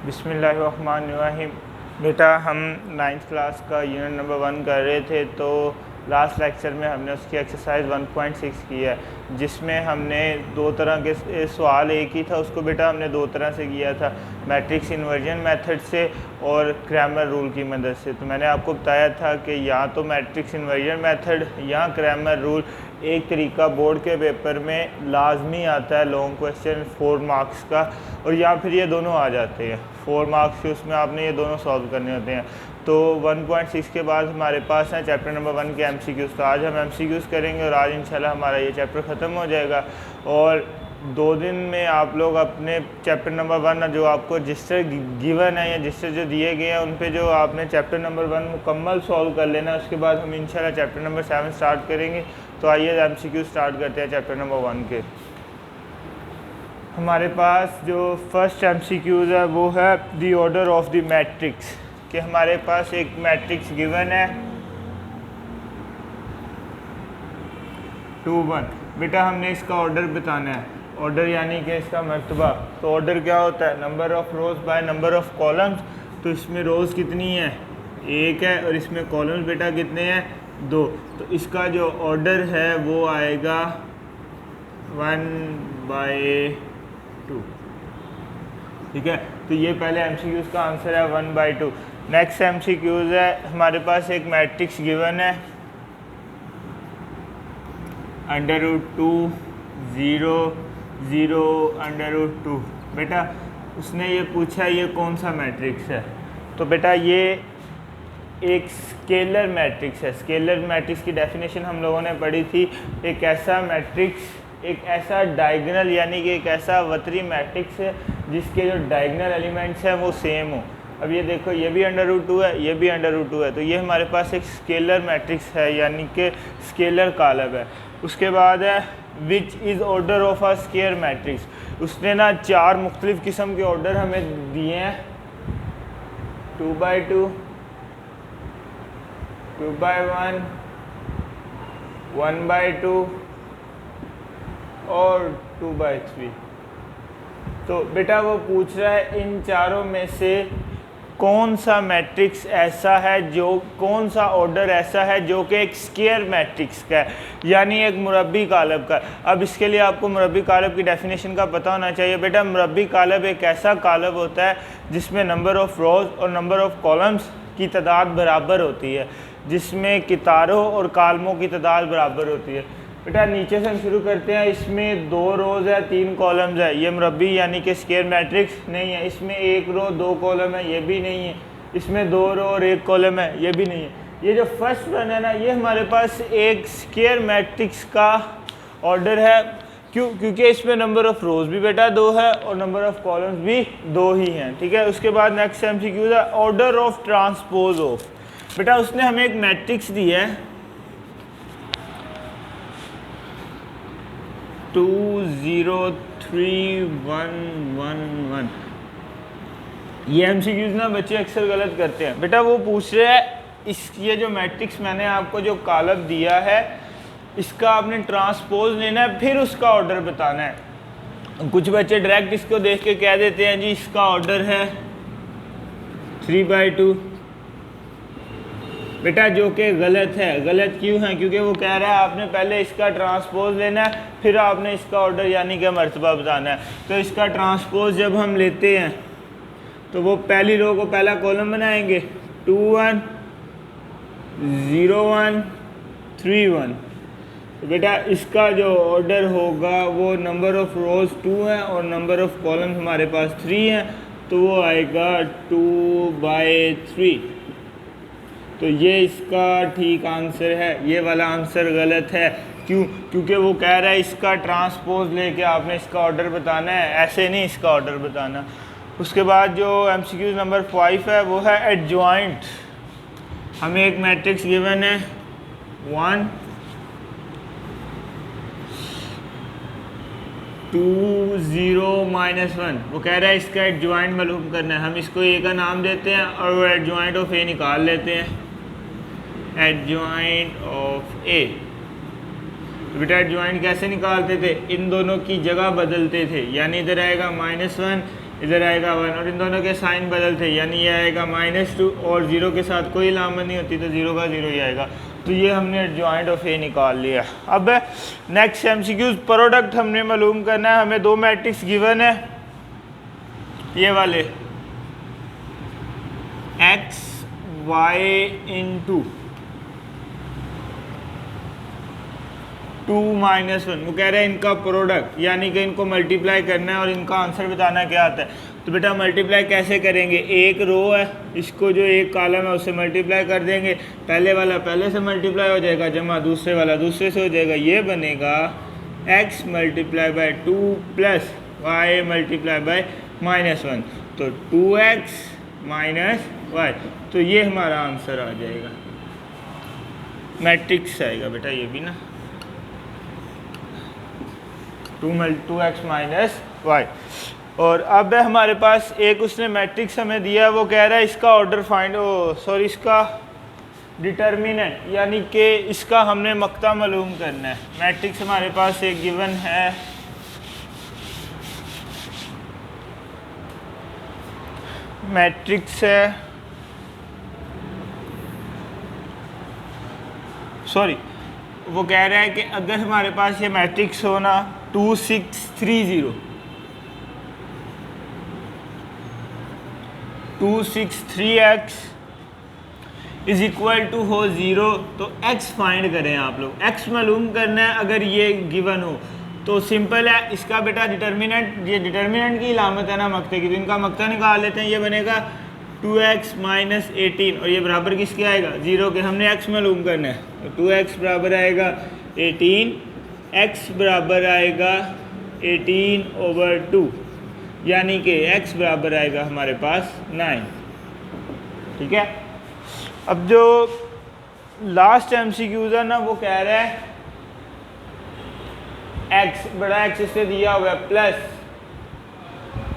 बिस्मिल्लाहिर्रहमानिर्रहीम। बेटा हम 9th क्लास का यूनिट नंबर 1 कर रहे थे, तो लास्ट लेक्चर में हमने उसकी एक्सरसाइज 1.6 की है, जिसमें हमने दो तरह के सवाल एक ही था, उसको बेटा हमने दो तरह से किया था, मैट्रिक्स इन्वर्जन मेथड से और क्रैमर रूल की मदद से। तो मैंने आपको बताया था कि या तो मैट्रिक्स इन्वर्जन मेथड या क्रैमर रूल एक तरीका बोर्ड के पेपर में लाजमी आता है, लॉन्ग क्वेश्चन 4 मार्क्स का, और या फिर ये दोनों आ जाते हैं 4 मार्क्स के, उसमें आपने ये दोनों सॉल्व करने होते हैं। तो 1.6 के बाद हमारे पास है चैप्टर नंबर 1 के MCQs। तो आज हम MCQs करेंगे और आज इंशाल्लाह हमारा ये चैप्टर ख़त्म हो जाएगा। और 2 दिन में आप लोग अपने चैप्टर नंबर 1 जो आपको रजिस्टर गिवन है या रजिस्टर जो दिए गए हैं उन पे जो आपने चैप्टर नंबर 1 मुकम्मल सॉल्व कर लेना। उसके बाद हम इंशाल्लाह चैप्टर नंबर 7 स्टार्ट करेंगे। तो आइए MCQ स्टार्ट करते हैं चैप्टर नंबर 1 के। हमारे पास जो फर्स्ट MCQ है वो है the order of the matrix, कि हमारे पास एक मैट्रिक्स गिवन है 2 1। बेटा हमने इसका ऑर्डर बताना है, ऑर्डर यानी कि इसका मर्तबा। तो ऑर्डर क्या होता है? Number of rows by number of columns. तो इसमें रोज़ कितनी है? 1 है, और इसमें कॉलम्स बेटा कितने हैं? 2। तो इसका जो ऑर्डर है वो आएगा 1/2। ठीक है, तो ये पहले MCQs का आंसर है 1/2। नेक्स्ट MCQs है, हमारे पास एक मैट्रिक्स गिवन है √2 0 0 √2। बेटा उसने ये पूछा ये कौन सा मैट्रिक्स है? तो बेटा ये एक स्केलर मैट्रिक्स है। स्केलर मैट्रिक्स की डेफिनेशन हम लोगों ने पढ़ी थी, एक ऐसा मैट्रिक्स, एक ऐसा डायगोनल यानी कि एक ऐसा वतरी मैट्रिक्स है जिसके जो डायगोनल एलिमेंट्स हैं वो सेम हो। अब ये देखो, ये भी √2 है, ये भी √2 है, तो ये हमारे पास एक स्केलर मैट्रिक्स है, यानी कि स्केलर कॉलम है। उसके बाद है which is order of a square matrix. उसने ना 4 मुख्तलिफ़ किस्म के ऑर्डर हमें दिए हैं, 2/2, 2/1, 1/2 और 2/3। तो बेटा वो पूछ रहा है इन चारों में से कौन सा मैट्रिक्स ऐसा है, जो कौन सा ऑर्डर ऐसा है जो कि एक स्केयर मैट्रिक्स का है, यानी एक मुरब्बी कालब का। अब इसके लिए आपको मुरब्बी कालब की डेफिनेशन का पता होना चाहिए। बेटा मुरब्बी कालब एक ऐसा कालब होता है जिसमें नंबर ऑफ़ रोज़ और नंबर ऑफ़ कॉलम्स की तादाद बराबर होती है, जिसमें कितारों और कालमों की तादाद बराबर होती है। बेटा नीचे से हम शुरू करते हैं। इसमें 2 रोज़ है, 3 कॉलम्स है, ये मुरब्बी यानी कि स्केयर मैट्रिक्स नहीं है। इसमें 1 रो 2 कॉलम है, ये भी नहीं है। इसमें 2 रो और 1 कॉलम है, ये भी नहीं है। ये जो फर्स्ट वन है ना, ये हमारे पास एक स्केयर मैट्रिक्स का ऑर्डर है। क्योंकि इसमें नंबर ऑफ़ रोज़ भी बेटा 2 है और नंबर ऑफ़ कॉलम्स भी 2 ही हैं। ठीक है, उसके बाद नेक्स्ट MCQ है ऑर्डर ऑफ ट्रांसपोज ऑफ। बेटा उसने हमें एक मैट्रिक्स दी है 2 0 3 1 1 1। ये MCQs ना बच्चे अक्सर गलत करते हैं। बेटा वो पूछ रहे हैं ये जो मैट्रिक्स मैंने आपको जो कॉलम दिया है इसका आपने ट्रांसपोज लेना है, फिर उसका ऑर्डर बताना है। कुछ बच्चे डायरेक्ट इसको देख के कह देते हैं जी इसका ऑर्डर है 3/2। बेटा जो कि गलत है। गलत क्यों है? क्योंकि वो कह रहा है आपने पहले इसका ट्रांसपोज लेना है, फिर आपने इसका ऑर्डर यानी कि मर्तबा बताना है। तो इसका ट्रांसपोज जब हम लेते हैं तो वो पहली रो को पहला कॉलम बनाएंगे 2 1 0 1 3 1। तो बेटा इसका जो ऑर्डर होगा वो नंबर ऑफ़ रोज़ 2 है और नंबर ऑफ़ कॉलम्स हमारे पास 3 हैं, तो वो आएगा 2/3। तो ये इसका ठीक आंसर है। ये वाला आंसर गलत है। क्यों? क्योंकि वो कह रहा है इसका ट्रांसपोज लेके आपने इसका ऑर्डर बताना है, ऐसे नहीं इसका ऑर्डर बताना। उसके बाद जो MCQ नंबर 5 है वो है एडजॉइंट। हमें एक मैट्रिक्स गिवन है 1 2 0 -1। वो कह रहा है इसका एडजॉइंट मालूम करना है। हम इसको ए का नाम देते हैं और वो एडजॉइंट ऑफ ए निकाल लेते हैं, एडजॉइंट ऑफ ए। तो बेटा एडजॉइंट कैसे निकालते थे? इन दोनों की जगह बदलते थे, यानी इधर आएगा -1, इधर आएगा 1 और इन दोनों के साइन बदल थे, यानी ये आएगा -2 और 0 के साथ कोई अलामत नहीं होती तो 0 का 0 ही आएगा। तो ये हमने एडजॉइंट ऑफ ए निकाल लिया। अब नेक्स्ट MCQs, प्रोडक्ट हमने मालूम करना है। हमें दो मैट्रिक्स गिवन है, ये वाले x y इंटू 2 - 1, वो कह रहे हैं इनका प्रोडक्ट, यानी कि इनको मल्टीप्लाई करना है और इनका आंसर बताना क्या आता है। तो बेटा मल्टीप्लाई कैसे करेंगे, एक रो है, इसको जो एक कॉलम है उससे मल्टीप्लाई कर देंगे, पहले वाला पहले से मल्टीप्लाई हो जाएगा जमा दूसरे वाला दूसरे से हो जाएगा, ये बनेगा x × 2 प्लस y × -1, तो 2x - y, तो ये हमारा आंसर आ जाएगा, मैट्रिक्स आएगा बेटा ये भी ना, 2x - y। और अब हमारे पास एक उसने मैट्रिक्स हमें दिया है, वो कह रहा है इसका ऑर्डर फाइंड इसका डिटर्मिनेंट, यानी कि इसका हमने मक्ता मालूम करना है। मैट्रिक्स हमारे पास एक गिवन है, मैट्रिक्स है, वो कह रहा है कि अगर हमारे पास ये मैट्रिक्स हो ना 2 6 3 0 2 6 3x इज इक्वल टू हो 0, तो x फाइंड करें आप लोग, x मालूम करना है। अगर ये गिवन हो तो सिंपल है, इसका बेटा डिटर्मिनेंट, ये डिटर्मिनेंट की अलामत है ना मक्ते की, तो इनका मक्ता निकाल लेते हैं। ये बनेगा 2x - 18 और ये बराबर किसके आएगा 0 के, हमने x मालूम करना है, तो 2x बराबर आएगा 18, x बराबर आएगा 18/2, यानी कि x बराबर आएगा हमारे पास 9। ठीक है, अब जो लास्ट MCQs है ना, वो कह रहा है x बड़ा x इससे दिया हुआ है प्लस,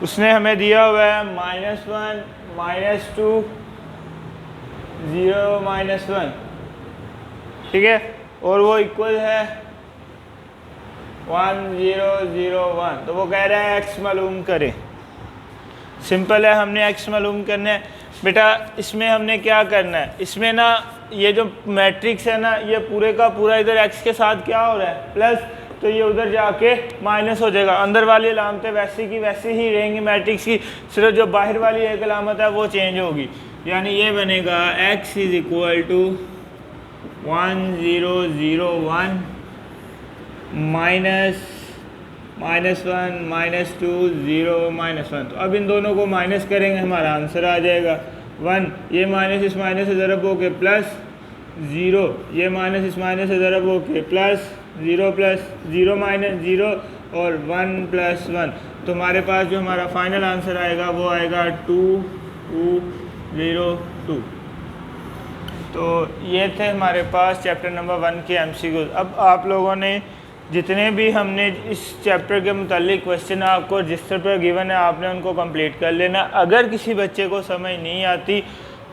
उसने हमें दिया हुआ है -1 -2 0 -1, ठीक है, और वो इक्वल है 1 0 0 1, तो वो कह रहा है x मालूम करें। सिंपल है, हमने x मालूम करना है बेटा। इसमें हमने क्या करना है, इसमें ना ये जो मैट्रिक्स है ना, ये पूरे का पूरा इधर x के साथ क्या हो रहा है प्लस, तो ये उधर जाके माइनस हो जाएगा, अंदर वाली अलामतें वैसी की वैसी ही रहेंगी मैट्रिक्स की, सिर्फ जो बाहर वाली एक अलामत है वो चेंज होगी, यानी ये बनेगा x इज इक्वल टू 1 0 0 1 -1 -2 0 -1, तो अब इन दोनों को माइनस करेंगे, हमारा आंसर आ जाएगा 1, ये माइनस इस माइनस से ज़रब हो के प्लस 0, ये माइनस इस माइनस से ज़रब हो के प्लस 0 प्लस 0 -0 और 1 + 1, तो हमारे पास जो हमारा फाइनल आंसर आएगा वो आएगा 2 2 0 2। तो ये थे हमारे पास चैप्टर नंबर 1 के MCQs। अब आप लोगों ने जितने भी हमने इस चैप्टर के मुतालिक क्वेश्चन आपको रजिस्टर पर गिवन है, आपने उनको कंप्लीट कर लेना। अगर किसी बच्चे को समझ नहीं आती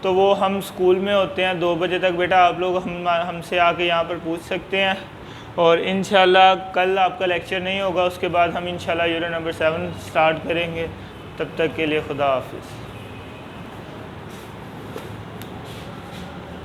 तो वो हम स्कूल में होते हैं 2 बजे तक, बेटा आप लोग हमसे आके यहाँ पर पूछ सकते हैं, और इंशाल्लाह कल आपका लेक्चर नहीं होगा, उसके बाद हम इंशाल्लाह यूनिट नंबर 7 स्टार्ट करेंगे। तब तक के लिए खुदा हाफिज़।